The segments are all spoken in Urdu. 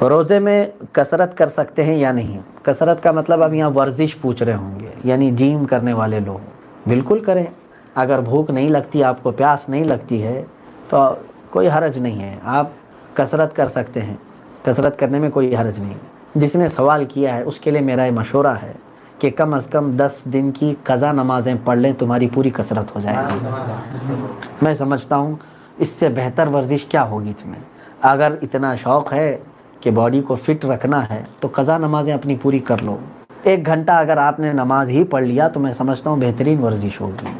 روزے میں کثرت کر سکتے ہیں یا نہیں؟ کثرت کا مطلب اب یہاں ورزش پوچھ رہے ہوں گے، یعنی جیم کرنے والے لوگ بالکل کریں۔ اگر بھوک نہیں لگتی، آپ کو پیاس نہیں لگتی ہے تو کوئی حرج نہیں ہے، آپ کثرت کر سکتے ہیں، کثرت کرنے میں کوئی حرج نہیں ہے۔ جس نے سوال کیا ہے اس کے لیے میرا یہ مشورہ ہے کہ کم از کم 10 دن کی قضا نمازیں پڑھ لیں، تمہاری پوری کثرت ہو جائے گی۔ میں سمجھتا ہوں اس سے بہتر ورزش کیا ہوگی تمہیں۔ اگر اتنا شوق ہے کہ باڈی کو فٹ رکھنا ہے تو قضا نمازیں اپنی پوری کر لو۔ 1 گھنٹہ اگر آپ نے نماز ہی پڑھ لیا تو میں سمجھتا ہوں بہترین ورزش ہوگی۔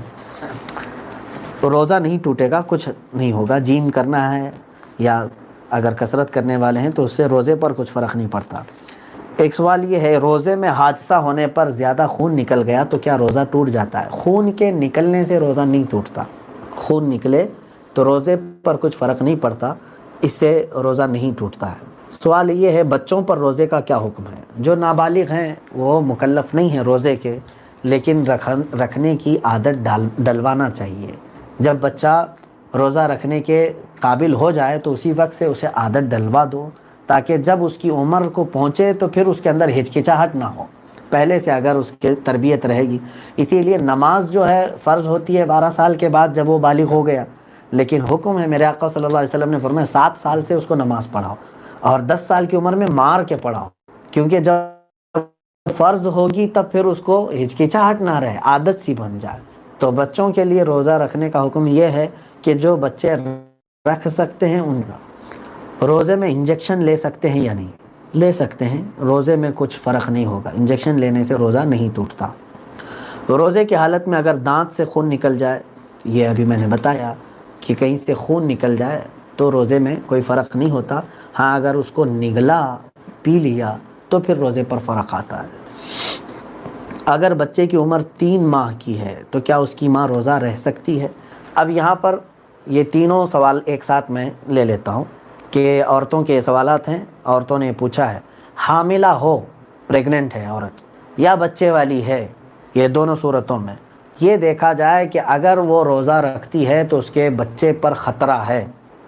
روزہ نہیں ٹوٹے گا، کچھ نہیں ہوگا۔ جیم کرنا ہے یا اگر کثرت کرنے والے ہیں تو اس سے روزے پر کچھ فرق نہیں پڑتا۔ ایک سوال یہ ہے، روزے میں حادثہ ہونے پر زیادہ خون نکل گیا تو کیا روزہ ٹوٹ جاتا ہے؟ خون کے نکلنے سے روزہ نہیں ٹوٹتا۔ خون نکلے تو روزے پر کچھ فرق نہیں پڑتا، اس سے روزہ نہیں ٹوٹتا ہے۔ سوال یہ ہے، بچوں پر روزے کا کیا حکم ہے؟ جو نابالغ ہیں وہ مکلف نہیں ہیں روزے کے، لیکن رکھنے کی عادت ڈلوانا چاہیے۔ جب بچہ روزہ رکھنے کے قابل ہو جائے تو اسی وقت سے اسے عادت ڈلوا دو، تاکہ جب اس کی عمر کو پہنچے تو پھر اس کے اندر ہچکچاہٹ نہ ہو۔ پہلے سے اگر اس کے تربیت رہے گی، اسی لیے نماز جو ہے فرض ہوتی ہے 12 سال کے بعد جب وہ بالغ ہو گیا، لیکن حکم ہے، میرے آقا صلی اللہ علیہ وسلم نے فرمایا 7 سال سے اس کو نماز پڑھاؤ اور 10 سال کی عمر میں مار کے پڑھاؤ، کیونکہ جب فرض ہوگی تب پھر اس کو ہچکچاہٹ نہ رہے، عادت سی بن جائے۔ تو بچوں کے لیے روزہ رکھنے کا حکم یہ ہے کہ جو بچے رکھ سکتے ہیں ان کا۔ روزے میں انجیکشن لے سکتے ہیں یا نہیں؟ لے سکتے ہیں، روزے میں کچھ فرق نہیں ہوگا، انجیکشن لینے سے روزہ نہیں ٹوٹتا۔ روزے کی حالت میں اگر دانت سے خون نکل جائے، یہ ابھی میں نے بتایا کہ کہیں سے خون نکل جائے تو روزے میں کوئی فرق نہیں ہوتا۔ ہاں اگر اس کو نگلا، پی لیا تو پھر روزے پر فرق آتا ہے۔ اگر بچے کی عمر 3 ماہ کی ہے تو کیا اس کی ماں روزہ رہ سکتی ہے؟ اب یہاں پر یہ تینوں سوال ایک ساتھ میں لے لیتا ہوں کہ عورتوں کے سوالات ہیں۔ عورتوں نے پوچھا ہے، حاملہ ہو، پریگننٹ ہے عورت، یا بچے والی ہے، یہ دونوں صورتوں میں یہ دیکھا جائے کہ اگر وہ روزہ رکھتی ہے تو اس کے بچے پر خطرہ ہے،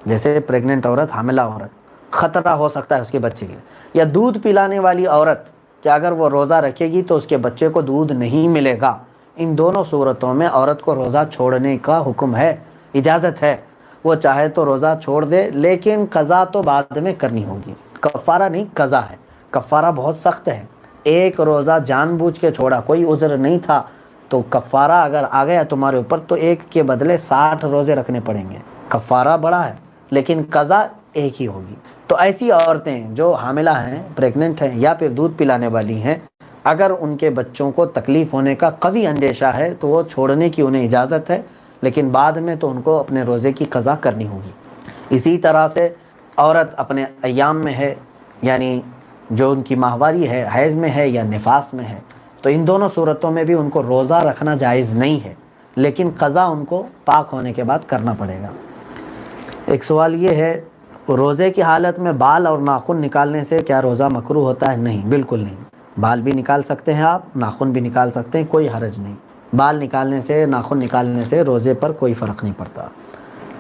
جیسے پریگننٹ عورت، حاملہ عورت، خطرہ ہو سکتا ہے اس کے بچے کے، یا دودھ پلانے والی عورت کہ اگر وہ روزہ رکھے گی تو اس کے بچے کو دودھ نہیں ملے گا۔ ان دونوں صورتوں میں عورت کو روزہ چھوڑنے کا حکم ہے، اجازت ہے۔ وہ چاہے تو روزہ چھوڑ دے، لیکن قضا تو بعد میں کرنی ہوگی۔ کفارہ نہیں، قضا ہے۔ کفارہ بہت سخت ہے۔ ایک روزہ جان بوجھ کے چھوڑا، کوئی عذر نہیں تھا، تو کفارہ اگر آ گیا تمہارے اوپر تو ایک کے بدلے 60 روزے رکھنے پڑیں گے۔ کفارہ بڑا ہے لیکن قضا ایک ہی ہوگی۔ تو ایسی عورتیں جو حاملہ ہیں، پریگننٹ ہیں، یا پھر دودھ پلانے والی ہیں، اگر ان کے بچوں کو تکلیف ہونے کا قوی اندیشہ ہے تو وہ چھوڑنے کی انہیں اجازت ہے، لیکن بعد میں تو ان کو اپنے روزے کی قضا کرنی ہوگی۔ اسی طرح سے عورت اپنے ایام میں ہے، یعنی جو ان کی ماہواری ہے، حیض میں ہے یا نفاس میں ہے، تو ان دونوں صورتوں میں بھی ان کو روزہ رکھنا جائز نہیں ہے، لیکن قضا ان کو پاک ہونے کے بعد کرنا پڑے گا۔ ایک سوال یہ ہے، روزے کی حالت میں بال اور ناخن نکالنے سے کیا روزہ مکروہ ہوتا ہے؟ نہیں، بالکل نہیں۔ بال بھی نکال سکتے ہیں آپ، ناخن بھی نکال سکتے ہیں، کوئی حرج نہیں۔ بال نکالنے سے، ناخن نکالنے سے روزے پر کوئی فرق نہیں پڑتا۔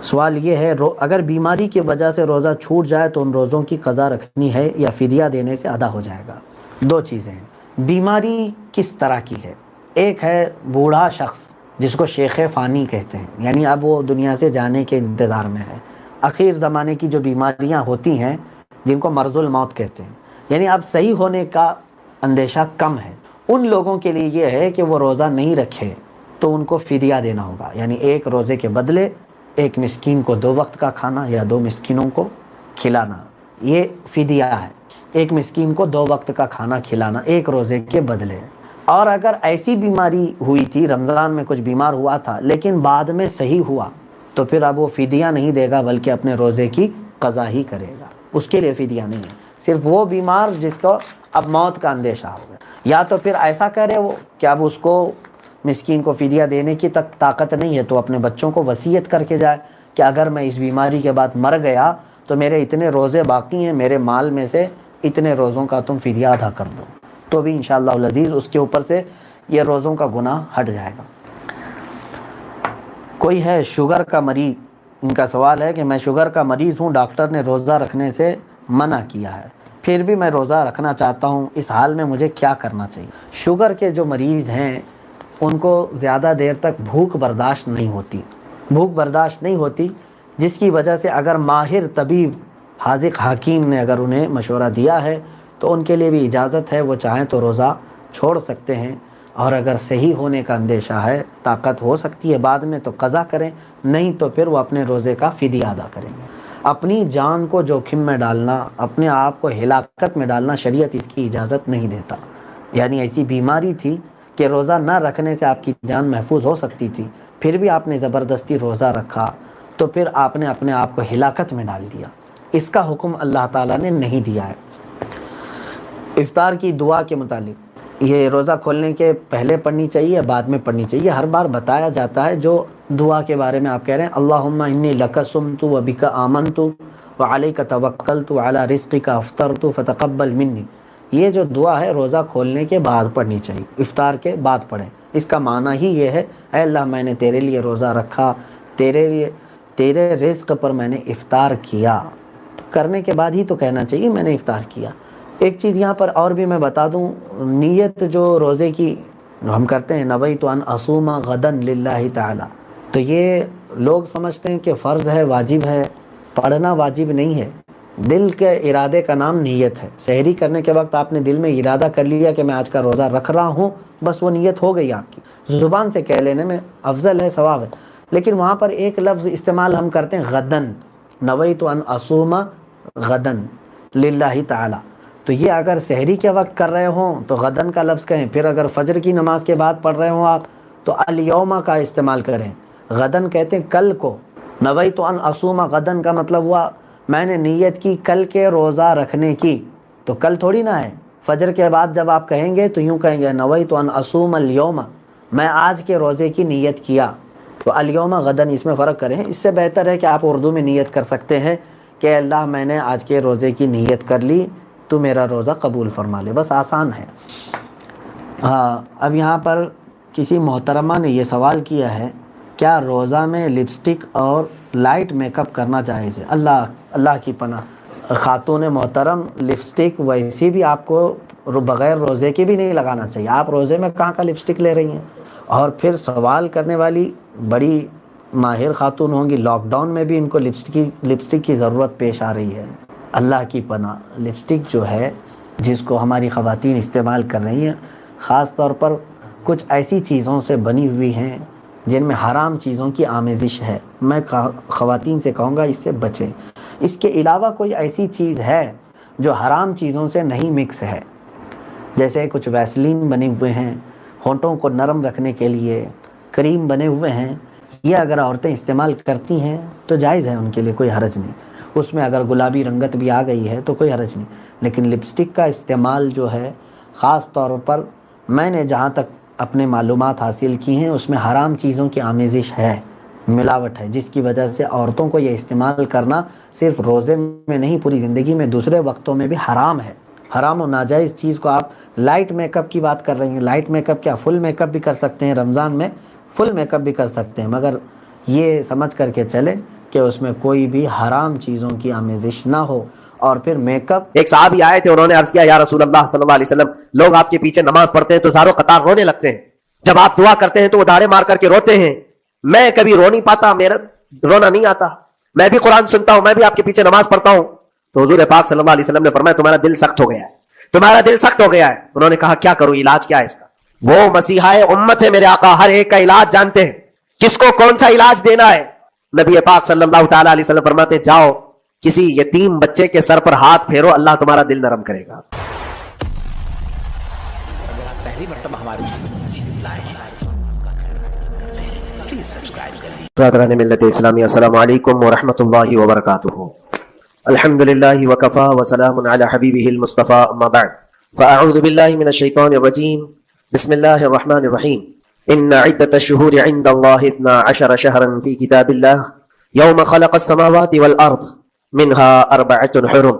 سوال یہ ہے، اگر بیماری کی وجہ سے روزہ چھوٹ جائے تو ان روزوں کی قضا رکھنی ہے یا فدیہ دینے سے ادا ہو جائے گا؟ دو چیزیں ہیں۔ بیماری کس طرح کی ہے؟ ایک ہے بوڑھا شخص جس کو شیخ فانی کہتے ہیں، یعنی اب وہ دنیا سے جانے کے انتظار میں ہے۔ اخیر زمانے کی جو بیماریاں ہوتی ہیں جن کو مرض الموت کہتے ہیں، یعنی اب صحیح ہونے کا اندیشہ کم ہے، ان لوگوں کے لیے یہ ہے کہ وہ روزہ نہیں رکھے تو ان کو فدیہ دینا ہوگا، یعنی ایک روزے کے بدلے ایک مسکین کو 2 وقت کا کھانا یا 2 مسکینوں کو کھلانا، یہ فدیہ ہے۔ ایک مسکین کو 2 وقت کا کھانا کھلانا ایک روزے کے بدلے۔ اور اگر ایسی بیماری ہوئی تھی، رمضان میں کچھ بیمار ہوا تھا لیکن بعد میں صحیح ہوا، تو پھر اب وہ فدیہ نہیں دے گا بلکہ اپنے روزے کی قضا ہی کرے گا، اس کے لیے فدیہ نہیں ہے۔ صرف وہ بیمار جس کو اب موت کا اندیشہ ہو گیا، یا تو پھر ایسا کرے وہ کہ اب اس کو مسکین کو فدیہ دینے کی تک طاقت نہیں ہے تو اپنے بچوں کو وصیت کر کے جائے کہ اگر میں اس بیماری کے بعد مر گیا تو میرے اتنے روزے باقی ہیں، میرے مال میں سے اتنے روزوں کا تم فدیہ ادا کر دو، تو بھی انشاءاللہ العزیز اس کے اوپر سے یہ روزوں کا گناہ ہٹ جائے گا۔ کوئی ہے شوگر کا مریض، ان کا سوال ہے کہ میں شوگر کا مریض ہوں، ڈاکٹر نے روزہ رکھنے سے منع کیا ہے، پھر بھی میں روزہ رکھنا چاہتا ہوں، اس حال میں مجھے کیا کرنا چاہیے؟ شوگر کے جو مریض ہیں ان کو زیادہ دیر تک بھوک برداشت نہیں ہوتی، جس کی وجہ سے اگر ماہر طبیب حاذق حکیم نے اگر انہیں مشورہ دیا ہے تو ان کے لیے بھی اجازت ہے، وہ چاہیں تو روزہ چھوڑ سکتے ہیں، اور اگر صحیح ہونے کا اندیشہ ہے، طاقت ہو سکتی ہے بعد میں، تو قضا کریں، نہیں تو پھر وہ اپنے روزے کا فدیہ ادا کریں۔ اپنی جان کو جوخم میں ڈالنا، اپنے آپ کو ہلاکت میں ڈالنا، شریعت اس کی اجازت نہیں دیتا۔ یعنی ایسی بیماری تھی کہ روزہ نہ رکھنے سے آپ کی جان محفوظ ہو سکتی تھی، پھر بھی آپ نے زبردستی روزہ رکھا تو پھر آپ نے اپنے آپ کو ہلاکت میں ڈال دیا۔ اس کا حکم اللہ تعالیٰ نے نہیں دیا ہے۔ افطار کی دعا کے متعلق، یہ روزہ کھولنے کے پہلے پڑھنی چاہیے یا بعد میں پڑھنی چاہیے؟ ہر بار بتایا جاتا ہے۔ جو دعا کے بارے میں آپ کہہ رہے ہیں اللہم انی لک صمت و بک آمنت و علیک توکلت و علی رزقک افطرت فتقبل منی، یہ جو دعا ہے روزہ کھولنے کے بعد پڑھنی چاہیے، افطار کے بعد پڑھیں۔ اس کا معنی ہی یہ ہے، اے اللہ میں نے تیرے لیے روزہ رکھا، تیرے رزق پر میں نے افطار کیا، تو کرنے کے بعد ہی تو کہنا چاہیے میں نے افطار کیا۔ ایک چیز یہاں پر اور بھی میں بتا دوں، نیت جو روزے کی ہم کرتے ہیں، نویت ان اصوم غدا للہ تعالی، تو یہ لوگ سمجھتے ہیں کہ فرض ہے، واجب ہے، پڑھنا واجب نہیں ہے۔ دل کے ارادے کا نام نیت ہے۔ سحری کرنے کے وقت آپ نے دل میں ارادہ کر لیا کہ میں آج کا روزہ رکھ رہا ہوں، بس وہ نیت ہو گئی آپ کی، زبان سے کہہ لینے میں افضل ہے، ثواب ہے۔ لیکن وہاں پر ایک لفظ استعمال ہم کرتے ہیں غدن، نویت ان اصوم غدن للہ تعالی، تو یہ اگر سحری کے وقت کر رہے ہوں تو غدن کا لفظ کہیں، پھر اگر فجر کی نماز کے بعد پڑھ رہے ہوں آپ تو الیوم کا استعمال کریں۔ غدن کہتے ہیں کل کو، نویت ان اصوم غدن کا مطلب ہوا میں نے نیت کی کل کے روزہ رکھنے کی، تو کل تھوڑی نہ ہے، فجر کے بعد جب آپ کہیں گے تو یوں کہیں گے نویت ان اصوم الیوم، میں آج کے روزے کی نیت کیا، تو الیوم غدن اس میں فرق کریں۔ اس سے بہتر ہے کہ آپ اردو میں نیت کر سکتے ہیں کہ اللہ میں نے آج کے روزے کی نیت کر لی، تو میرا روزہ قبول فرما لے، بس آسان ہے۔ ہاں، اب یہاں پر کسی محترمہ نے یہ سوال کیا ہے، کیا روزہ میں لپسٹک اور لائٹ میک اپ کرنا جائز ہے؟ اللہ کی پناہ، خاتون محترم لپسٹک ویسی بھی آپ کو بغیر روزے کے بھی نہیں لگانا چاہیے۔ آپ روزے میں کہاں کا لپسٹک لے رہی ہیں؟ اور پھر سوال کرنے والی بڑی ماہر خاتون ہوں گی، لاک ڈاؤن میں بھی ان کو لپسٹک کی ضرورت پیش آ رہی ہے۔ اللہ کی پناہ، لپسٹک جو ہے جس کو ہماری خواتین استعمال کر رہی ہیں، خاص طور پر کچھ ایسی چیزوں سے بنی ہوئی ہیں جن میں حرام چیزوں کی آمیزش ہے۔ میں خواتین سے کہوں گا اس سے بچیں۔ اس کے علاوہ کوئی ایسی چیز ہے جو حرام چیزوں سے نہیں مکس ہے، جیسے کچھ ویسلین بنے ہوئے ہیں ہونٹوں کو نرم رکھنے کے لیے، کریم بنے ہوئے ہیں، یہ اگر عورتیں استعمال کرتی ہیں تو جائز ہے، ان کے لیے کوئی حرج نہیں۔ اس میں اگر گلابی رنگت بھی آ گئی ہے تو کوئی حرج نہیں، لیکن لپسٹک کا استعمال جو ہے خاص طور پر میں نے جہاں تک اپنے معلومات حاصل کی ہیں اس میں حرام چیزوں کی آمیزش ہے، ملاوٹ ہے، جس کی وجہ سے عورتوں کو یہ استعمال کرنا صرف روزے میں نہیں، پوری زندگی میں دوسرے وقتوں میں بھی حرام ہے۔ حرام و ناجائز چیز کو آپ لائٹ میک اپ کی بات کر رہی ہیں، لائٹ میک اپ کیا، فل میک اپ بھی کر سکتے ہیں، رمضان میں فل میک اپ بھی کر سکتے ہیں، مگر یہ سمجھ کر کے چلیں کہ اس میں کوئی بھی حرام چیزوں کی آمیزش نہ ہو۔ اور پھر میک اپ، ایک صحابی آئے تھے، انہوں نے عرض کیا یا رسول اللہ صلی اللہ علیہ وسلم، لوگ آپ کے پیچھے نماز پڑھتے ہیں تو زاروں قطار رونے لگتے ہیں، جب آپ دعا کرتے ہیں تو وہ داڑے مار کر کے روتے ہیں، میں کبھی رو نہیں پاتا، میرا رونا نہیں آتا، میں بھی قرآن سنتا ہوں، میں بھی آپ کے پیچھے نماز پڑھتا ہوں۔ تو حضور پاک صلی اللہ علیہ وسلم نے فرمایا تمہارا دل سخت ہو گیا ہے، تمہارا دل سخت ہو گیا ہے۔ انہوں نے کہا کیا کروں، علاج کیا ہے اس کا؟ وہ مسیحا امت ہے میرے آقا، ہر ایک کا علاج جانتے ہیں، کس کو کون سا علاج دینا ہے۔ نبی پاک صلی اللہ تعالی علیہ وسلم فرماتے جاؤ کسی یتیم بچے کے سر پر ہاتھ پھیرو، اللہ تمہارا دل نرم کرے گا۔ اگر آپ پہلی مرتبہ ہمارے پلیز سبسکرائب کریں۔ برادران ملت اسلامی، السلام علیکم ورحمۃ اللہ وبرکاتہ۔ الحمد للہ وکفا وسلام علی حبیبہ المصطفیٰ، اما بعد فاعوذ باللہ من الشیطان الرجیم، بسم اللہ الرحمن الرحیم۔ ان عدۃ الشہور عند اللہ 12 شہرا فی کتاب اللہ یوم خلق السماوات والارض منها 4 حرم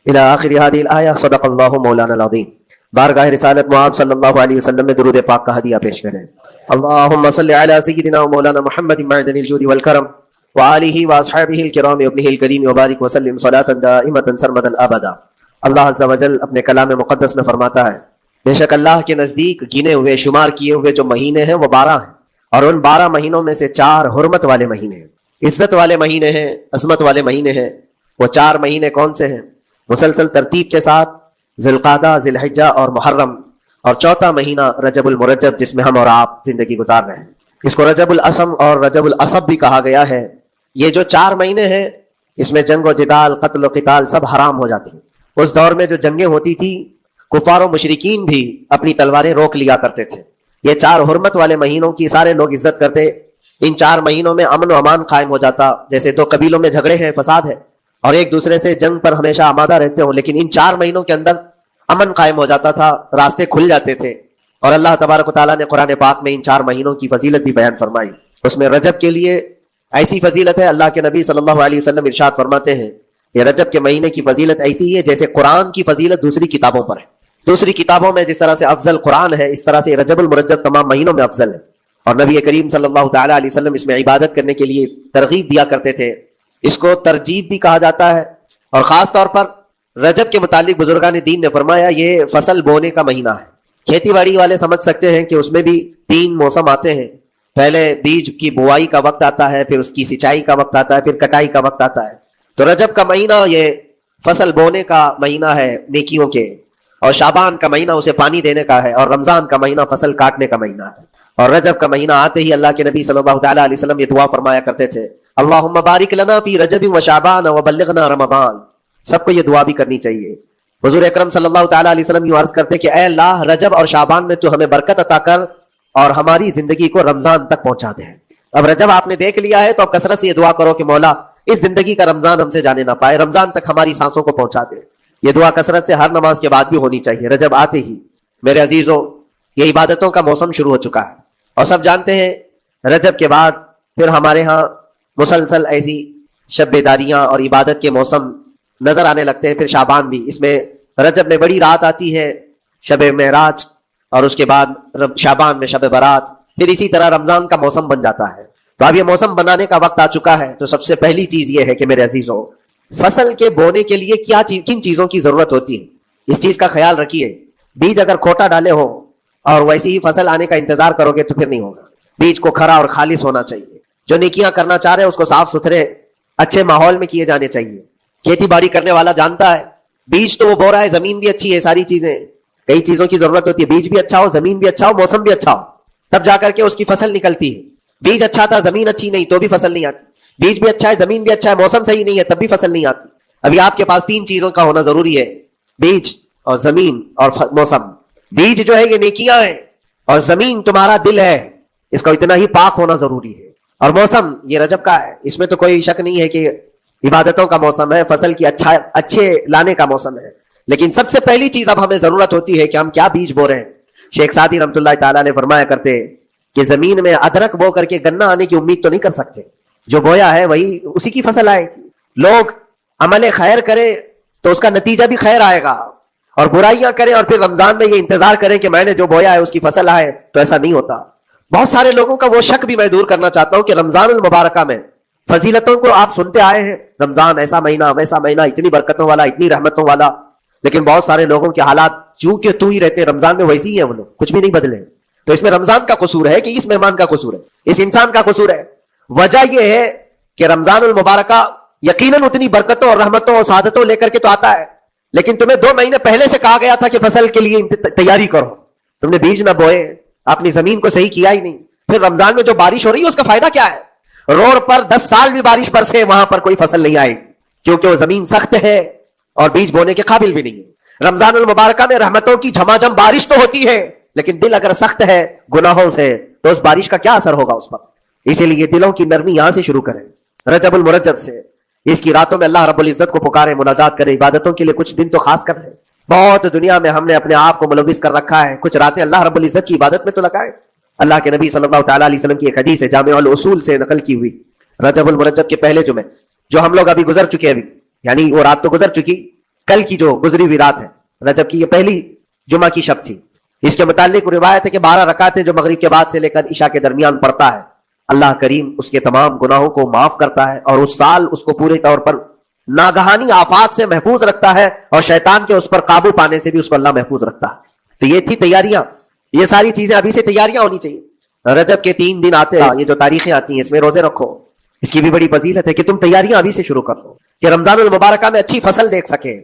الى آخر هذه الآیہ۔ صدق اللہ مولانا العظیم۔ بارگاہ رسالت معاب صلی اللہ علیہ وسلم میں درود پاک کا ہدیہ پیش کریں۔ اللہم صلی علی سیدنا و مولانا محمد معدن الجود والکرم وآلہ واصحابہ الکرام وابنہ الکریم وبارک وسلم صلاة دائمة سرمدا ابدا۔ اللہ عز و جل اپنے کلام مقدس میں فرماتا ہے بے شک اللہ کے نزدیک گنے ہوئے شمار کیے ہوئے جو مہینے ہیں وہ 12 ہیں، اور ان 12 مہینوں میں سے 4 حرمت والے مہینے ہیں، عزت والے مہینے ہیں، عظمت والے مہینے ہیں۔ وہ 4 مہینے کون سے ہیں؟ مسلسل ترتیب کے ساتھ ذی القعدہ، ذی الحجہ اور محرم، اور چوتھا مہینہ رجب المرجب جس میں ہم اور آپ زندگی گزار رہے ہیں۔ اس کو رجب الاسم اور رجب الاسب بھی کہا گیا ہے۔ یہ جو 4 مہینے ہیں اس میں جنگ و جدال، قتل و قتال سب حرام ہو جاتی ہیں۔ اس دور میں جو جنگیں ہوتی تھی کفار و مشرکین بھی اپنی تلواریں روک لیا کرتے تھے۔ یہ 4 حرمت والے مہینوں کی سارے لوگ عزت کرتے۔ ان 4 مہینوں میں امن و امان قائم ہو جاتا، جیسے 2 قبیلوں میں جھگڑے ہیں، فساد ہے اور ایک دوسرے سے جنگ پر ہمیشہ آمادہ رہتے ہوں، لیکن ان 4 مہینوں کے اندر امن قائم ہو جاتا تھا، راستے کھل جاتے تھے۔ اور اللہ تبارک و تعالیٰ نے قرآن پاک میں ان 4 مہینوں کی فضیلت بھی بیان فرمائی۔ اس میں رجب کے لیے ایسی فضیلت ہے، اللہ کے نبی صلی اللہ علیہ وسلم ارشاد فرماتے ہیں یہ رجب کے مہینے کی فضیلت ایسی ہے جیسے قرآن کی فضیلت دوسری کتابوں پر ہے۔ دوسری کتابوں میں جس طرح سے افضل قرآن ہے، اس طرح سے رجب المرجب تمام مہینوں میں افضل ہے۔ اور نبی کریم صلی اللہ تعالیٰ علیہ وسلم اس میں عبادت کرنے کے لیے ترغیب دیا کرتے تھے۔ اس کو ترجیب بھی کہا جاتا ہے، اور خاص طور پر رجب کے متعلق بزرگان دین نے فرمایا یہ فصل بونے کا مہینہ ہے۔ کھیتی باڑی والے سمجھ سکتے ہیں کہ اس میں بھی 3 موسم آتے ہیں، پہلے بیج کی بوائی کا وقت آتا ہے، پھر اس کی سچائی کا وقت آتا ہے، پھر کٹائی کا وقت آتا ہے۔ تو رجب کا مہینہ یہ فصل بونے کا مہینہ ہے نیکیوں کے، اور شعبان کا مہینہ اسے پانی دینے کا ہے، اور رمضان کا مہینہ فصل کاٹنے کا مہینہ ہے۔ اور رجب کا مہینہ آتے ہی اللہ کے نبی صلی اللہ تعالیٰ علیہ وسلم یہ دعا فرمایا کرتے تھے اللہم بارک لنا فی رجب و شعبان وبلغنا رمضان۔ سب کو یہ دعا بھی کرنی چاہیے۔ حضور اکرم صلی اللہ تعالیٰ علیہ وسلم یوں عرض کرتے کہ اے اللہ رجب اور شعبان میں تو ہمیں برکت عطا کر اور ہماری زندگی کو رمضان تک پہنچا دے۔ اب رجب آپ نے دیکھ لیا ہے تو اب کثرت سے یہ دعا کرو کہ مولا اس زندگی کا رمضان ہم سے جانے نہ پائے، رمضان تک ہماری سانسوں کو پہنچا دے۔ یہ دعا کثرت سے ہر نماز کے بعد بھی ہونی چاہیے۔ رجب آتے ہی میرے عزیزوں یہ عبادتوں کا موسم شروع ہو چکا ہے، اور سب جانتے ہیں رجب کے بعد پھر ہمارے ہاں مسلسل ایسی شب بیداریاں اور عبادت کے موسم نظر آنے لگتے ہیں۔ پھر شعبان بھی، اس میں رجب میں بڑی رات آتی ہے شب معراج، اور اس کے بعد شعبان میں شب برات، پھر اسی طرح رمضان کا موسم بن جاتا ہے۔ تو اب یہ موسم بنانے کا وقت آ چکا ہے، تو سب سے پہلی چیز یہ ہے کہ میرے عزیزوں فصل کے بونے کے لیے کن چیزوں کی ضرورت ہوتی ہے، اس چیز کا خیال رکھیے۔ بیج اگر کھوٹا ڈالے ہو اور ویسی ہی فصل آنے کا انتظار کرو گے تو پھر نہیں ہوگا۔ بیج کو کھرا اور خالص ہونا چاہیے۔ جو نیکیاں کرنا چاہ رہے ہیں اس کو صاف ستھرے اچھے ماحول میں کیے جانے چاہیے۔ کھیتی باڑی کرنے والا جانتا ہے بیج تو وہ بو رہا ہے، زمین بھی اچھی ہے، ساری چیزیں، کئی چیزوں کی ضرورت ہوتی ہے۔ بیج بھی اچھا ہو، زمین بھی اچھا ہو، موسم بھی اچھا ہو، تب جا کر کے اس کی فصل نکلتی ہے۔ بیج اچھا تھا، زمین اچھی نہیں تو بھی فصل نہیں آتی۔ بیج بھی اچھا ہے، زمین بھی اچھا ہے، موسم صحیح نہیں ہے تب بھی فصل نہیں آتی۔ ابھی آپ کے پاس 3 چیزوں کا ہونا ضروری ہے، بیج اور زمین اور موسم۔ بیج جو ہے یہ نیکیاں ہیں، اور زمین تمہارا دل ہے، اس کا اتنا ہی پاک ہونا ضروری ہے۔ اور موسم یہ رجب کا ہے، اس میں تو کوئی شک نہیں ہے کہ عبادتوں کا موسم ہے، فصل کی اچھے لانے کا موسم ہے۔ لیکن سب سے پہلی چیز اب ہمیں ضرورت ہوتی ہے کہ ہم کیا بیج بو رہے ہیں۔ شیخ سعدی رحمۃ اللہ تعالیٰ علیہ فرمایا کرتے کہ زمین میں ادرک بو کر کے گنا آنے کی امید تو نہیں کر سکتے، جو بویا ہے وہی اسی کی فصل آئے گی۔ لوگ عمل خیر کرے تو اس کا نتیجہ بھی خیر آئے گا، اور برائیاں کریں اور پھر رمضان میں یہ انتظار کریں کہ میں نے جو بویا ہے اس کی فصل آئے، تو ایسا نہیں ہوتا۔ بہت سارے لوگوں کا وہ شک بھی میں دور کرنا چاہتا ہوں کہ رمضان المبارکہ میں فضیلتوں کو آپ سنتے آئے ہیں، رمضان ایسا مہینہ ویسا مہینہ، اتنی برکتوں والا، اتنی رحمتوں والا، لیکن بہت سارے لوگوں کے حالات چونکہ تو ہی رہتے رمضان میں ویسے ہی ہیں، وہ لوگ کچھ بھی نہیں بدلے۔ تو اس میں رمضان کا قصور ہے کہ اس مہمان کا قصور ہے، اس انسان کا قصور ہے؟ وجہ یہ ہے کہ رمضان المبارکہ یقیناً اتنی برکتوں اور رحمتوں اور سعادتوں لے کر کے تو آتا ہے، لیکن تمہیں 2 مہینے پہلے سے کہا گیا تھا کہ فصل کے لیے تیاری کرو، تم نے بیج نہ بوئے، اپنی زمین کو صحیح کیا ہی نہیں۔ پھر رمضان میں جو بارش ہو رہی ہے اس کا فائدہ کیا ہے؟ روڈ پر 10 سال بھی بارش برسے وہاں پر کوئی فصل نہیں آئے گی، کیونکہ وہ زمین سخت ہے اور بیج بونے کے قابل بھی نہیں ہے۔ رمضان المبارکہ میں رحمتوں کی جھماجھم بارش تو ہوتی ہے، لیکن دل اگر سخت ہے گناہوں سے تو اس بارش کا کیا اثر ہوگا اس پر؟ اسی لیے دلوں کی نرمی یہاں سے شروع کریں، رجب المرجب سے۔ اس کی راتوں میں اللہ رب العزت کو پکارے، مناجات کرے، عبادتوں کے لیے کچھ دن تو خاص کر لیں۔ بہت دنیا میں ہم نے اپنے آپ کو ملوث کر رکھا ہے، کچھ راتیں اللہ رب العزت کی عبادت میں تو لگائے۔ اللہ کے نبی صلی اللہ تعالیٰ علیہ وسلم کی ایک حدیث ہے جامع الاصول سے نقل کی ہوئی، رجب المرجب کے پہلے جمعے جو ہم لوگ ابھی گزر چکے، ابھی یعنی وہ رات تو گزر چکی، کل کی جو گزری ہوئی رات ہے رجب کی، یہ پہلی جمعہ کی شب تھی۔ اس کے متعلق روایت ہے کہ 12 رکعتیں جو مغرب کے بعد سے لے کر عشاء کے درمیان پڑھتا ہے، اللہ کریم اس کے تمام گناہوں کو معاف کرتا ہے، اور اس سال اس کو پورے طور پر ناگہانی آفات سے محفوظ رکھتا ہے اور شیطان کے اس پر قابو پانے سے بھی اس کو اللہ محفوظ رکھتا ہے. تو یہ تھی تیاریاں. یہ ساری چیزیں ابھی سے تیاریاں ہونی چاہیے. رجب کے 3 دن آتے ہیں, یہ جو تاریخیں آتی ہیں اس میں روزے رکھو. اس کی بھی بڑی فضیلت ہے کہ تم تیاریاں ابھی سے شروع کر دو کہ رمضان المبارکہ میں اچھی فصل دیکھ سکے,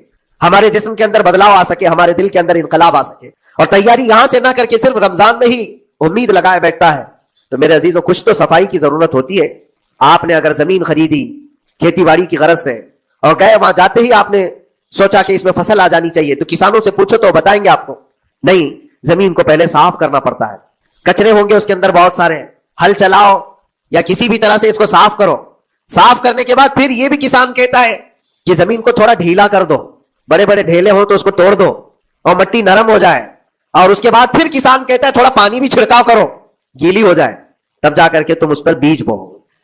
ہمارے جسم کے اندر بدلاؤ آ سکے, ہمارے دل کے اندر انقلاب آ سکے. اور تیاری یہاں سے نہ کر کے صرف رمضان میں ہی امید لگائے بیٹھتا ہے. تو میرے عزیزوں, کچھ تو صفائی کی ضرورت ہوتی ہے. آپ نے اگر زمین خریدی کھیتی باڑی کی غرض سے اور گئے, وہاں جاتے ہی آپ نے سوچا کہ اس میں فصل آ جانی چاہیے, تو کسانوں سے پوچھو تو بتائیں گے آپ کو نہیں, زمین کو پہلے صاف کرنا پڑتا ہے. کچرے ہوں گے اس کے اندر بہت سارے, ہل چلاؤ یا کسی بھی طرح سے اس کو صاف کرو. صاف کرنے کے بعد پھر یہ بھی کسان کہتا ہے کہ زمین کو تھوڑا ڈھیلا کر دو, بڑے بڑے ڈھیلے ہو تو اس کو توڑ دو اور مٹی نرم ہو جائے. اور اس کے بعد پھر کسان کہتا ہے تھوڑا پانی بھی چھڑکاؤ کرو, گیلی ہو جائے, تب جا کر کے تم اس پر بیج بو.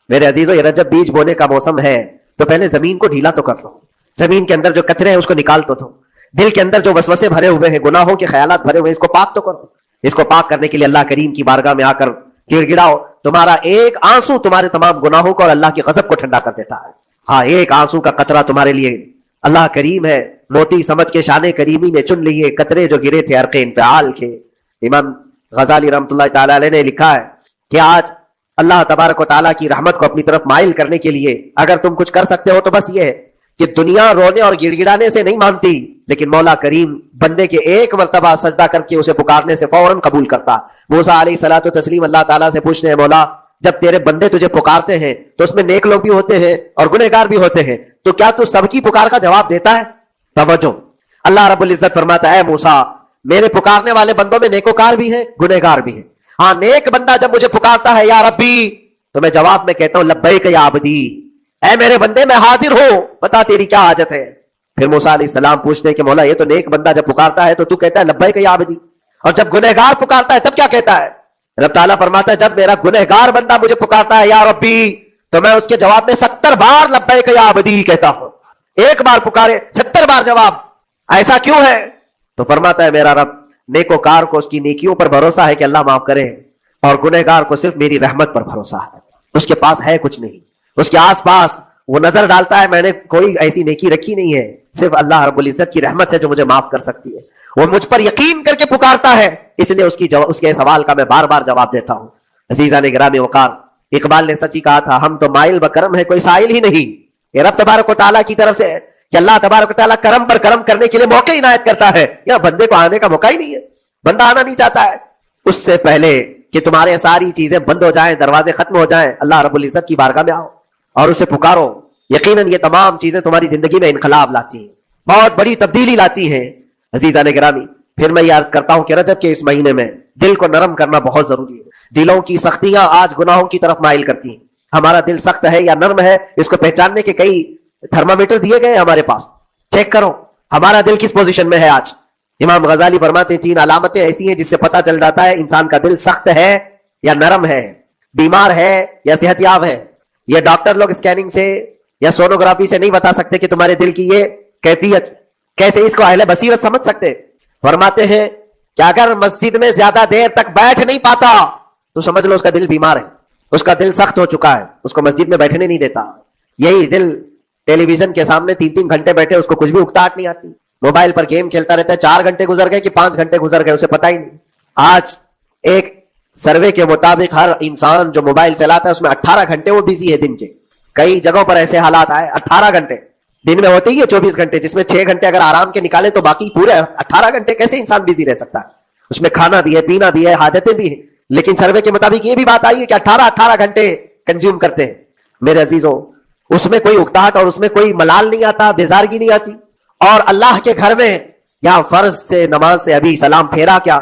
میرے عزیزوں, یہ رجب بیج بونے کا موسم ہے, تو پہلے زمین کو ڈھیلا تو کر دو. زمین کے اندر جو کچرے ہیں اس کو نکال تو دو. دل کے اندر جو وسوسے بھرے ہوئے ہیں, گناہوں کے خیالات بھرے ہوئے ہیں, اس کو پاک تو کرو. اس کو پاک کرنے کے لیے اللہ کریم کی بارگاہ میں آ کر گڑ گڑاؤ. تمہارا ایک آنسو تمہارے تمام گناہوں کو اور اللہ کی غضب کو ٹھنڈا کر دیتا ہے. ہاں, ایک آنسو کا قطرہ تمہارے لیے اللہ کریم ہے, موتی سمجھ کے شان کریمی نے چن لیے قطرے جو گرے تھے عرق انفعال کے. امام غزالی رحمۃ اللہ تعالی علیہ نے لکھا ہے کہ آج اللہ تبارک و تعالیٰ کی رحمت کو اپنی طرف مائل کرنے کے لیے اگر تم کچھ کر سکتے ہو تو بس یہ ہے کہ دنیا رونے اور گڑ گڑانے سے نہیں مانتی, لیکن مولا کریم بندے کے ایک مرتبہ سجدہ کر کے اسے پکارنے سے فوراً قبول کرتا. موسیٰ علیہ الصلوۃ والتسلیم اللہ تعالیٰ سے پوچھتے ہیں, مولا جب تیرے بندے تجھے پکارتے ہیں تو اس میں نیک لوگ بھی ہوتے ہیں اور گنہگار بھی ہوتے ہیں, تو کیا تو سب کی پکار کا جواب دیتا ہے؟ توجہ, اللہ رب العزت فرماتا ہے, موسیٰ میرے پکارنے والے بندوں میں نیکوکار بھی ہیں, گنہگار بھی ہیں. ہاں, نیک بندہ جب مجھے پکارتا ہے یا ربی, تو میں جواب میں کہتا ہوں لبیک یا عبدی, اے میرے بندے میں حاضر ہوں, بتا تیری کیا حاجت ہے. پھر موسیٰ علیہ السلام پوچھتے ہیں کہ مولا یہ تو نیک بندہ جب پکارتا ہے تو کہتا ہے لبیک یا عبدی, اور جب گنہگار پکارتا ہے تب کیا کہتا ہے؟ رب تعالیٰ فرماتا ہے جب میرا گنہگار بندہ مجھے پکارتا ہے یا ربی, تو میں اس کے جواب میں 70 بار لبیک یا عبدی کہتا ہوں. ایک بار پکارے 70 بار جواب. ایسا کیوں ہے؟ تو فرماتا ہے میرا رب نیکوکار کو اس کی نیکیوں پر بھروسہ ہے کہ اللہ معاف کرے, اور گنہگار کو صرف میری رحمت پر بھروسہ ہے. اس کے پاس ہے کچھ نہیں, اس کے آس پاس وہ نظر ڈالتا ہے میں نے کوئی ایسی نیکی رکھی نہیں ہے, صرف اللہ رب العزت کی رحمت ہے جو مجھے معاف کر سکتی ہے. وہ مجھ پر یقین کر کے پکارتا ہے, اس لیے اس کے سوال کا میں بار بار جواب دیتا ہوں. عزیزان گرامی وقار, اقبال نے سچ ہی کہا تھا, ہم تو مائل بکرم ہے کوئی سائل ہی نہیں. یہ رب تبارک و تعالیٰ کی طرف سے ہے کہ اللہ تبارک و تعالیٰ کرم پر کرم کرنے کے لیے موقع عنایت کرتا ہے. یا بندے کو آنے کا موقع ہی نہیں ہے, بندہ آنا نہیں چاہتا ہے. اس سے پہلے کہ تمہارے ساری چیزیں بند ہو جائیں, دروازے ختم ہو جائیں, اللہ رب العزت کی بارگاہ میں آؤ اور اسے پکارو. یقیناً یہ تمام چیزیں تمہاری زندگی میں انقلاب لاتی ہیں, بہت بڑی تبدیلی لاتی ہیں. عزیزان گرامی, پھر میں یہ عرض کرتا ہوں کہ رجب کے اس مہینے میں دل کو نرم کرنا بہت ضروری ہے. دلوں کی سختیاں آج گناہوں کی طرف مائل کرتی ہیں. ہمارا دل سخت ہے یا نرم ہے, اس کو پہچاننے کے کئی تھرمامیٹر دیے گئے ہمارے پاس. چیک کرو ہمارا دل کس پوزیشن میں ہے آج. امام غزالی فرماتے ہیں 3 علامتیں ایسی ہیں جس سے پتہ چل جاتا ہے انسان کا دل سخت ہے یا نرم ہے, بیمار ہے یا صحت یاب ہے. یہ ڈاکٹر لوگ اسکیننگ سے یا سونوگرافی سے نہیں بتا سکتے کہ تمہارے دل کی یہ کیفیت. کیسے اس کو اہل بصیرت سمجھ سکتے؟ فرماتے ہیں کہ اگر مسجد میں زیادہ دیر تک بیٹھ نہیں پاتا تو سمجھ لو اس کا دل بیمار ہے, اس کا دل سخت ہو چکا ہے, اس کو مسجد میں بیٹھنے نہیں دیتا. یہی دل ٹیلی ویژن کے سامنے 3 گھنٹے بیٹھے, اس کو کچھ بھی اکتاہٹ نہیں آتی. موبائل پر گیم کھیلتا رہتا ہے, 4 گھنٹے گزر گئے کہ 5 گھنٹے گزر گئے اسے پتہ ہی نہیں. آج ایک سروے کے مطابق ہر انسان جو موبائل چلاتا ہے اس میں 18 گھنٹے وہ بزی ہے دن کے. کئی جگہوں پر ایسے حالات آئے 18 گھنٹے دن میں ہوتے ہی ہے 24 گھنٹے, جس میں 6 گھنٹے اگر آرام کے نکالے تو باقی پورے 18 گھنٹے کیسے انسان بزی رہ سکتا ہے؟ اس میں کھانا بھی ہے, پینا بھی ہے, حاجتیں بھی ہیں. لیکن سروے کے مطابق یہ بھی بات آئی ہے کہ 18 گھنٹے کنزیوم کرتے ہیں. میرے عزیزوں, اس میں کوئی اکتاہٹ اور اس میں کوئی ملال نہیں آتا, بیزارگی نہیں آتی. اور اللہ کے گھر میں یہاں فرض سے نماز سے ابھی سلام پھیرا کیا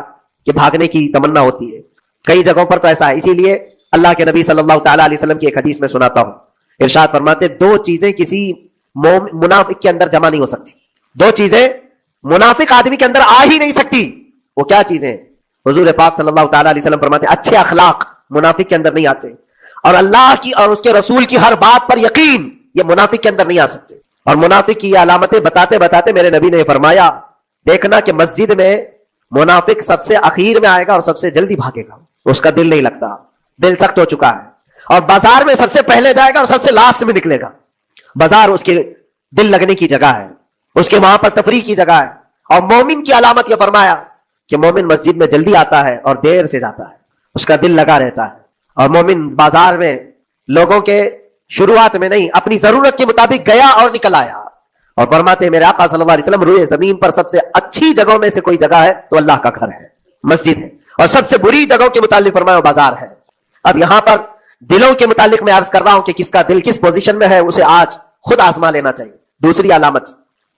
کہ بھاگنے کی تمنا ہوتی ہے. کئی جگہوں پر تو ایسا ہے. اسی لیے اللہ کے نبی صلی اللہ تعالی علیہ وسلم کی ایک حدیث میں سناتا ہوں, ارشاد فرماتے 2 چیزیں کسی منافق کے اندر جمع نہیں ہو سکتی. 2 چیزیں منافق آدمی کے اندر آ ہی نہیں سکتی. وہ کیا چیزیں؟ حضور پاک صلی اللہ تعالی علیہ وسلم فرماتے اچھے اخلاق منافق کے اندر نہیں آتے, اور اللہ کی اور اس کے رسول کی ہر بات پر یقین یہ منافق کے اندر نہیں آ سکتے. اور منافق کی یہ علامتیں بتاتے بتاتے میرے نبی نے فرمایا دیکھنا کہ مسجد میں منافق سب سے اخیر میں آئے گا اور سب سے جلدی بھاگے گا, اس کا دل نہیں لگتا, دل سخت ہو چکا ہے. اور بازار میں سب سے پہلے جائے گا اور سب سے لاسٹ میں نکلے گا. بازار اس کی دل لگنے کی جگہ ہے, اس کے وہاں پر تفریح کی جگہ ہے. اور مومن کی علامت یہ فرمایا کہ مومن مسجد میں جلدی آتا ہے اور دیر سے جاتا ہے, اس کا دل لگا رہتا ہے. اور مومن بازار میں لوگوں کے شروعات میں نہیں, اپنی ضرورت کے مطابق گیا اور نکل آیا. اور فرماتے ہیں میرے آقا صلی اللہ علیہ وسلم, روئے زمین پر سب سے اچھی جگہوں میں سے کوئی جگہ ہے تو اللہ کا گھر ہے, مسجد ہے. اور سب سے بری جگہوں کے متعلق فرمایا بازار ہے. اب یہاں پر دلوں کے متعلق میں عرض کر رہا ہوں کہ کس کا دل کس پوزیشن میں ہے, اسے آج خود آزما لینا چاہیے. دوسری علامت,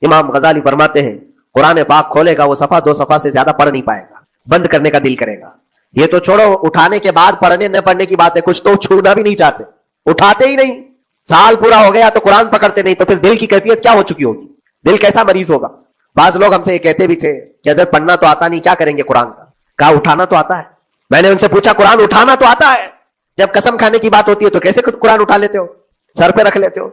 امام غزالی فرماتے ہیں قرآن پاک کھولے گا وہ صفحہ 2 صفحہ سے زیادہ پڑھ نہیں پائے گا, بند کرنے کا دل کرے گا. یہ تو چھوڑو اٹھانے کے بعد پڑھنے نہ پڑھنے کی بات ہے, کچھ تو چھوڑنا بھی نہیں چاہتے, اٹھاتے ہی نہیں. سال پورا ہو گیا تو قرآن پکڑتے نہیں, تو پھر دل کی کیفیت کیا ہو چکی ہوگی, دل کیسا مریض ہوگا. بعض لوگ ہم سے یہ کہتے بھی تھے کہ حضرت پڑھنا تو آتا نہیں, کیا کریں گے قرآن کا. کہا اٹھانا تو آتا ہے. میں نے ان سے پوچھا قرآن اٹھانا تو آتا ہے, جب قسم کھانے کی بات ہوتی ہے تو کیسے قرآن اٹھا لیتے ہو, سر پہ رکھ لیتے ہو.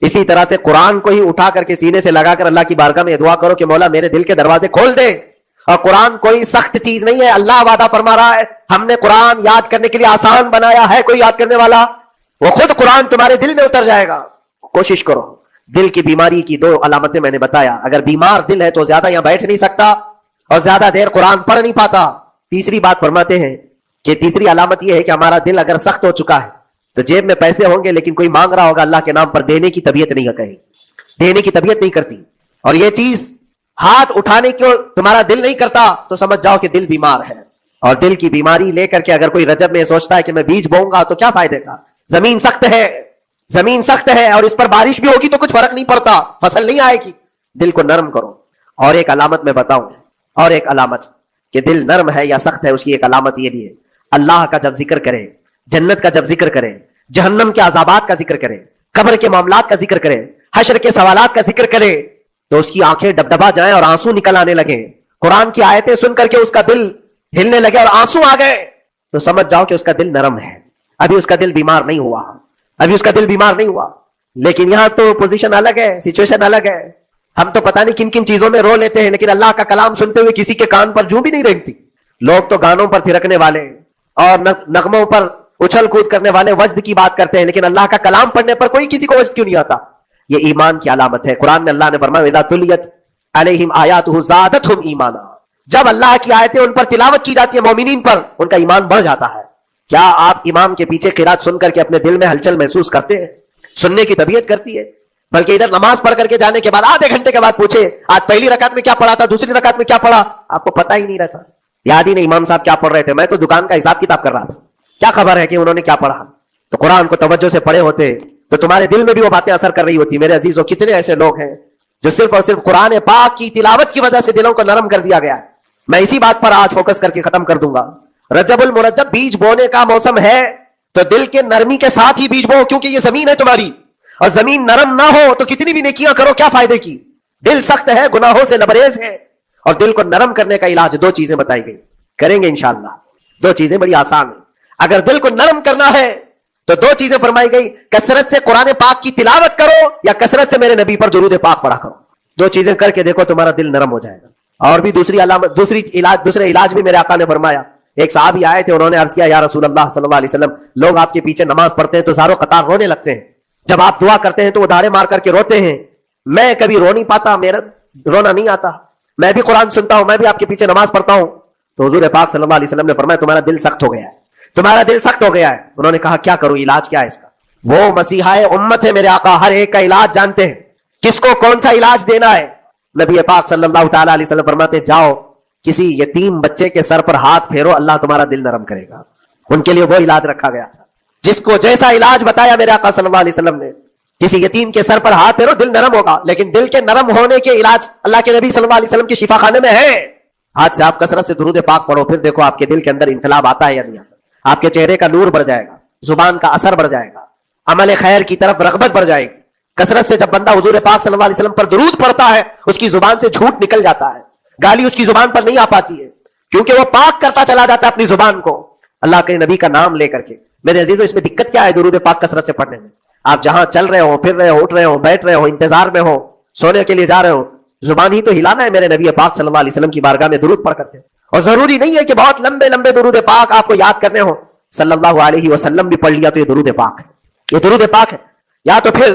اسی طرح سے قرآن کو ہی اٹھا کر کے سینے سے لگا کر اللہ کی بارگاہ میں دعا کرو کہ مولا میرے دل کے دروازے کھول دے. اور قرآن کوئی سخت چیز نہیں ہے, اللہ وعدہ فرما رہا ہے ہم نے قرآن یاد کرنے کے لیے آسان بنایا ہے. کوئی یاد کرنے والا, وہ خود قرآن تمہارے دل میں اتر جائے گا. کوشش کرو. دل کی بیماری کی 2 علامتیں میں نے بتایا. اگر بیمار دل ہے تو زیادہ یہاں بیٹھ نہیں سکتا اور زیادہ دیر قرآن پڑھ نہیں پاتا. تیسری بات فرماتے ہیں کہ تیسری علامت یہ ہے کہ ہمارا دل اگر سخت ہو چکا ہے تو جیب میں پیسے ہوں گے لیکن کوئی مانگ رہا ہوگا اللہ کے نام پر, دینے کی طبیعت نہیں کرے, دینے کی طبیعت نہیں کرتی. اور یہ چیز ہاتھ اٹھانے کو تمہارا دل نہیں کرتا تو سمجھ جاؤ کہ دل بیمار ہے. اور دل کی بیماری لے کر کے اگر کوئی رجب میں سوچتا ہے کہ میں بیج بوؤں گا تو کیا فائدے کا, زمین سخت ہے, زمین سخت ہے اور اس پر بارش بھی ہوگی تو کچھ فرق نہیں پڑتا, فصل نہیں آئے گی. دل کو نرم کرو. اور ایک علامت میں بتاؤں, اور ایک علامت کہ دل نرم ہے یا سخت ہے, اس کی ایک علامت یہ بھی ہے, اللہ کا جب ذکر کرے, جنت کا جب ذکر کرے, جہنم کے عذابات کا ذکر کرے, قبر کے معاملات کا ذکر کرے, حشر کے سوالات کا ذکر کرے تو اس کی آنکھیں ڈبڈبا جائیں اور آنسو نکل آنے لگے. قرآن کی آیتیں سن کر کے اس کا دل ہلنے لگے اور آنسو آ گئے تو سمجھ جاؤ کہ اس کا دل نرم ہے. ابھی اس کا دل بیمار نہیں ہوا, ابھی اس کا دل بیمار نہیں ہوا. لیکن یہاں تو پوزیشن الگ ہے, سچویشن الگ ہے. ہم تو پتہ نہیں کن کن چیزوں میں رو لیتے ہیں لیکن اللہ کا کلام سنتے ہوئے کسی کے کان پر جوں بھی نہیں رینگتی. لوگ تو گانوں پر تھرکنے والے اور نغموں پر اچھل کود کرنے والے وجد کی بات کرتے ہیں لیکن اللہ کا کلام پڑھنے پر کوئی کسی کو وجد کیوں نہیں آتا. یہ ایمان کی علامت ہے. قرآن میں اللہ نے فرمایا اذا تلیت علیہم آیاتہ زادتہم ایمانا, جب اللہ کی آیتیں ان پر تلاوت کی جاتی ہے مومنین پر, ان کا ایمان بڑھ جاتا ہے. کیا آپ امام کے پیچھے قرات سن کر کے اپنے دل میں ہلچل محسوس کرتے ہیں؟ سننے کی طبیعت کرتی ہے. بلکہ ادھر نماز پڑھ کر کے جانے کے بعد آدھے گھنٹے کے بعد پوچھے آج پہلی رکعت میں کیا پڑھا تھا, دوسری رکعت میں کیا پڑھا, آپ کو پتہ ہی نہیں رہتا, یاد ہی نہیں امام صاحب کیا پڑھ رہے تھے, میں تو دکان کا حساب کتاب کر رہا تھا, کیا خبر ہے کہ انہوں نے کیا پڑھا. تو قرآن کو توجہ سے پڑھے ہوتے تو تمہارے دل میں بھی وہ باتیں اثر کر رہی ہوتی. میرے عزیزوں, کتنے ایسے لوگ ہیں جو صرف اور صرف قرآن پاک کی تلاوت کی وجہ سے دلوں کو نرم کر دیا گیا ہے. میں اسی بات پر آج فوکس کر کے ختم کر دوں گا. رجب المرجب بیج بونے کا موسم ہے تو دل کے نرمی کے ساتھ ہی بیج بو, کیونکہ یہ زمین ہے تمہاری, اور زمین نرم نہ ہو تو کتنی بھی نیکیاں کرو کیا فائدے کی. دل سخت ہے, گناہوں سے لبریز ہے, اور دل کو نرم کرنے کا علاج 2 چیزیں بتائی گئی, کریں گے انشاءاللہ. 2 چیزیں بڑی آسان ہیں. اگر دل کو نرم کرنا ہے تو 2 چیزیں فرمائی گئی, کثرت سے قرآن پاک کی تلاوت کرو یا کثرت سے میرے نبی پر درود پاک پڑھا کرو. 2 چیزیں کر کے دیکھو تمہارا دل نرم ہو جائے گا. اور بھی دوسری علامت, دوسرے علاج بھی میرے آقا نے فرمایا. ایک صحابی آئے تھے, انہوں نے عرض کیا یا رسول اللہ صلی اللہ علیہ وسلم, لوگ آپ کے پیچھے نماز پڑھتے ہیں تو زاروں قطار رونے لگتے ہیں, جب آپ دعا کرتے ہیں تو وہ دھاڑے مار کر کے روتے ہیں, میں کبھی رو نہیں پاتا, میرا رونا نہیں آتا, میں بھی قرآن سنتا ہوں, میں بھی آپ کے پیچھے نماز پڑھتا ہوں. تو حضور پاک صلی اللہ علیہ وسلم نے فرمایا تمہارا دل سخت ہو گیا ہے, تمہارا دل سخت ہو گیا ہے. انہوں نے کہا کیا کروں, علاج کیا ہے اس کا؟ وہ مسیحا امت ہے میرے آقا, ہر ایک کا علاج جانتے ہیں, کس کو کون سا علاج دینا ہے. نبی پاک صلی اللہ تعالی علیہ وسلم فرماتے جاؤ کسی یتیم بچے کے سر پر ہاتھ پھیرو, اللہ تمہارا دل نرم کرے گا. ان کے لیے وہ علاج رکھا گیا تھا, جس کو جیسا علاج بتایا میرے آقا صلی اللہ علیہ وسلم نے, کسی یتیم کے سر پر ہاتھ پھیرو دل نرم ہوگا. لیکن دل کے نرم ہونے کے علاج اللہ کے نبی صلی اللہ علیہ وسلم کے شفا خانے میں ہے. ہاتھ سے آپ کثرت سے درود پاک پڑھو, پھر دیکھو آپ کے دل کے اندر انقلاب آتا ہے یا نہیں آتا. آپ کے چہرے کا نور بڑھ جائے گا, زبان کا اثر بڑھ جائے گا, عمل خیر کی طرف رغبت بڑھ جائے گی. کثرت سے جب بندہ حضور پاک صلی اللہ علیہ وسلم پر درود پڑھتا ہے اس کی زبان سے جھوٹ نکل جاتا ہے, گالی اس کی زبان پر نہیں آ پاتی ہے, کیونکہ وہ پاک کرتا چلا جاتا ہے اپنی زبان کو اللہ کے نبی کا نام لے کر کے. میرے عزیزو, اس میں دقت کیا ہے درود پاک کثرت سے پڑھنے میں؟ آپ جہاں چل رہے ہو, پھر رہے ہو, اٹھ رہے ہو, بیٹھ رہے ہو, انتظار میں ہو, سونے کے لیے جا رہے ہو, زبان ہی تو ہلانا ہے میرے نبی پاک صلی اللہ علیہ وسلم کی بارگاہ میں درود پڑھ کرتے. اور ضروری نہیں ہے کہ بہت لمبے لمبے درود پاک آپ کو یاد کرنے ہو, صلی اللہ علیہ وسلم بھی پڑھ لیا تو یہ درود پاک ہے, یہ درود پاک ہے. یا تو پھر